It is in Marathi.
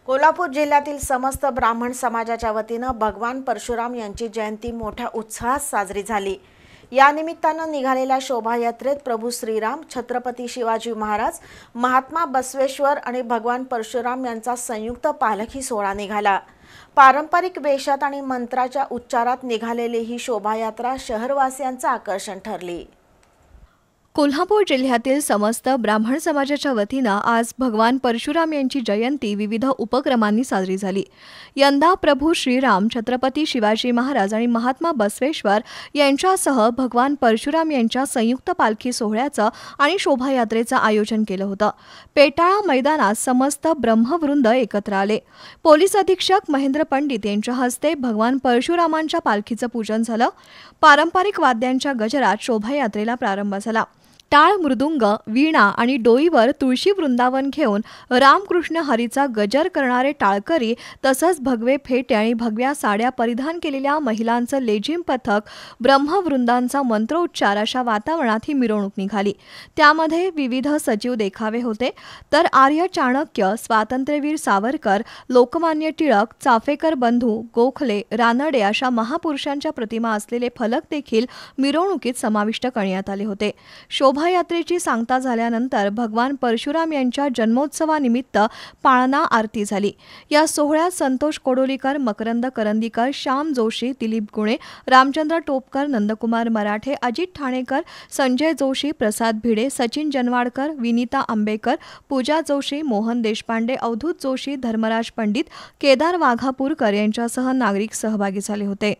कोल्हापूर जिल्ह्यातील समस्त ब्राह्मण समाजाच्या वतीनं भगवान परशुराम यांची जयंती मोठ्या उत्साहात साजरी झाली। या निमित्तानं निघालेल्या शोभायात्रेत प्रभू श्रीराम, छत्रपती शिवाजी महाराज, महात्मा बसवेश्वर आणि भगवान परशुराम यांचा संयुक्त पालखी सोहळा निघाला। पारंपरिक वेशात आणि मंत्राच्या उच्चारात निघालेली ही शोभायात्रा शहरवासियांचं आकर्षण ठरली। कोल्हापूर जिल्ह्यातील समस्त ब्राह्मण समाजाच्या वतीनं आज भगवान परशुराम यांची जयंती विविध उपक्रमांनी साजरी झाली। यंदा प्रभू श्रीराम, छत्रपती शिवाजी महाराज आणि महात्मा बसवेश्वर यांच्यासह भगवान परशुराम यांच्या संयुक्त पालखी सोहळ्याचं आणि शोभायात्रेचं आयोजन केलं होतं। पेटाळा मैदानात समस्त ब्रह्मवृंद एकत्र आले। पोलीस अधीक्षक महेंद्र पंडित यांच्या हस्ते भगवान परशुरामांच्या पालखीचं पूजन झालं। पारंपरिक वाद्यांच्या गजरात शोभायात्रेला प्रारंभ झाला। टाळ, मृदुंग, वीणा आणि डोईवर तुळशी वृंदावन घेऊन रामकृष्ण हरीचा गजर करणारे टाळकरी, तसंच भगवे फेटे आणि भगव्या साड्या परिधान केलेल्या महिलांचं लेझिम पथक, ब्रह्मवृंदांचा मंत्रोच्चार अशा वातावरणात ही मिरवणूक निघाली। त्यामध्ये विविध सजीव देखावे होते, तर आर्य चाणक्य, स्वातंत्र्यवीर सावरकर, लोकमान्य टिळक, चाफेकर बंधू, गोखले, रानडे अशा महापुरुषांच्या प्रतिमा असलेले फलक देखील मिरवणुकीत समाविष्ट करण्यात आले होते। शोभायात्रेची सांगता झाल्यानंतर भगवान परशुराम यांच्या जन्मोत्सवानिमित्त पाळणा आरती झाली। या सोहळ्यात संतोष कोडोलीकर, मकरंद करंदीकर, श्याम जोशी, दिलीप गुणे, रामचंद्र टोपकर, नंदकुमार मराठे, अजित ठाणेकर, संजय जोशी, प्रसाद भिडे, सचिन जनवाडकर, विनीता आंबेकर, पूजा जोशी, मोहन देशपांडे, अवधूत जोशी, धर्मराज पंडित, केदार वाघापूरकर यांच्यासह नागरिक सहभागी झाले होते।